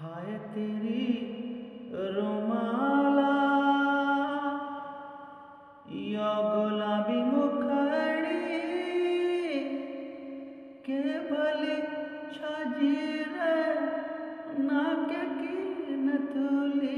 हाय तेरी रुमाला या गुलाबी मुखड़ी के भली छजीर नाक की नथुली।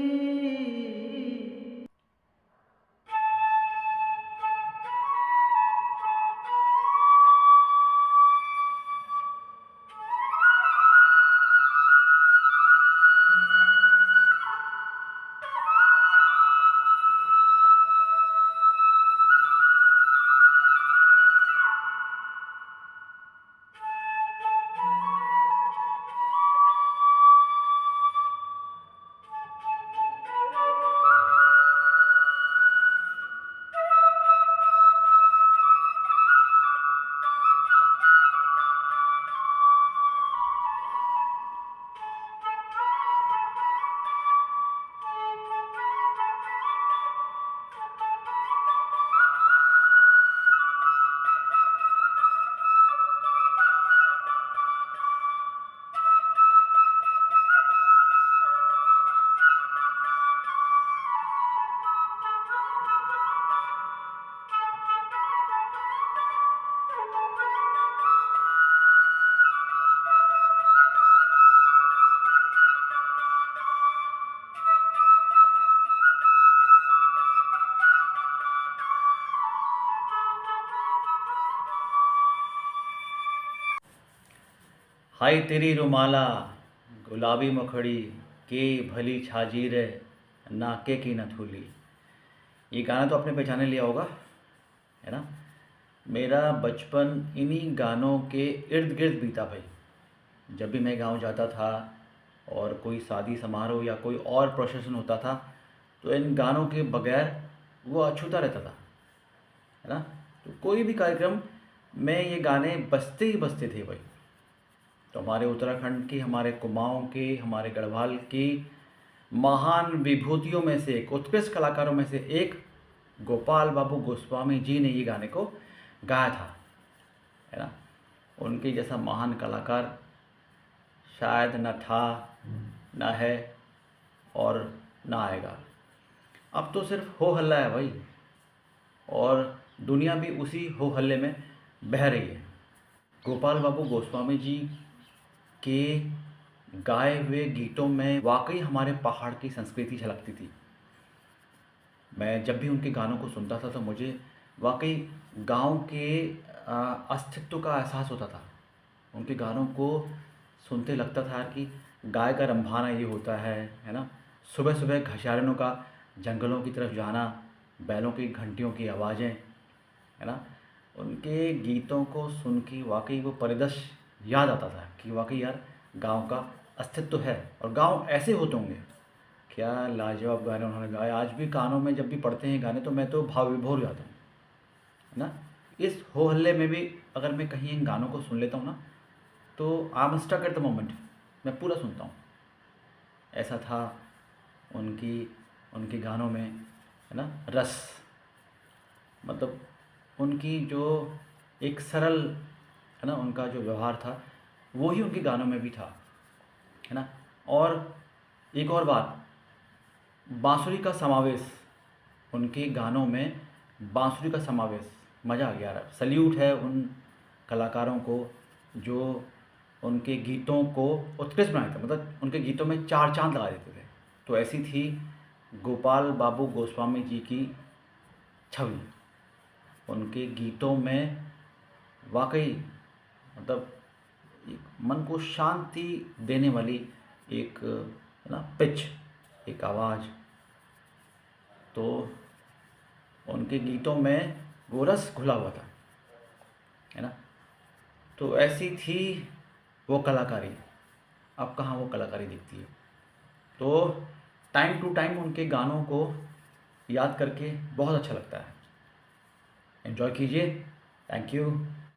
हाय तेरी रुमाला गुलाबी मुखड़ी के भली छाजीर नाके की नथुली। ये गाना तो आपने पहचाने लिया होगा, है ना। मेरा बचपन इन्हीं गानों के इर्द गिर्द बीता भाई। जब भी मैं गांव जाता था और कोई शादी समारोह या कोई और प्रोसेशन होता था तो इन गानों के बगैर वो अछूता रहता था, है ना। तो कोई भी कार्यक्रम में ये गाने बजते ही बजते थे भाई। तो हमारे उत्तराखंड की, हमारे कुमाऊं के, हमारे गढ़वाल की महान विभूतियों में से एक, उत्कृष्ट कलाकारों में से एक गोपाल बाबू गोस्वामी जी ने ये गाने को गाया था, है ना। उनके जैसा महान कलाकार शायद न था, न है और न आएगा। अब तो सिर्फ हो हल्ला है भाई, और दुनिया भी उसी हो हल्ले में बह रही है। गोपाल बाबू गोस्वामी जी के गाए हुए गीतों में वाकई हमारे पहाड़ की संस्कृति झलकती थी। मैं जब भी उनके गानों को सुनता था तो मुझे वाकई गांव के अस्तित्व का एहसास होता था। उनके गानों को सुनते लगता था कि गाय का रंभाना ये होता है ना। सुबह सुबह घसियाड़ियों का जंगलों की तरफ जाना, बैलों की घंटियों की आवाज़ें, है ना। उनके गीतों को सुन के वाकई वो परिदृश्य याद आता था कि वाकई यार गांव का अस्तित्व है और गांव ऐसे होते होंगे। क्या लाजवाब गाने उन्होंने गाए। आज भी कानों में जब भी पढ़ते हैं गाने तो मैं तो भाव विभोर हो जाता हूँ, है ना। इस हो हल्ले में भी अगर मैं कहीं इन गानों को सुन लेता हूँ ना तो I am stuck at the moment, मैं पूरा सुनता हूँ। ऐसा था उनके गानों में, है ना, रस। मतलब उनकी जो एक सरल, है ना, उनका जो व्यवहार था वो ही उनके गानों में भी था, है ना। और एक और बात, बांसुरी का समावेश उनके गानों में, बांसुरी का समावेश, मज़ा आ गया। सल्यूट है उन कलाकारों को जो उनके गीतों को उत्कृष्ट बनाए थे। मतलब उनके गीतों में चार चांद लगा देते थे। तो ऐसी थी गोपाल बाबू गोस्वामी जी की छवि। उनके गीतों में वाकई मतलब एक मन को शांति देने वाली एक, है ना, पिच, एक आवाज़। तो उनके गीतों में वो रस घुला हुआ था, है ना। तो ऐसी थी वो कलाकारी। अब कहाँ वो कलाकारी दिखती है। तो टाइम टू टाइम उनके गानों को याद करके बहुत अच्छा लगता है। एंजॉय कीजिए। Thank you.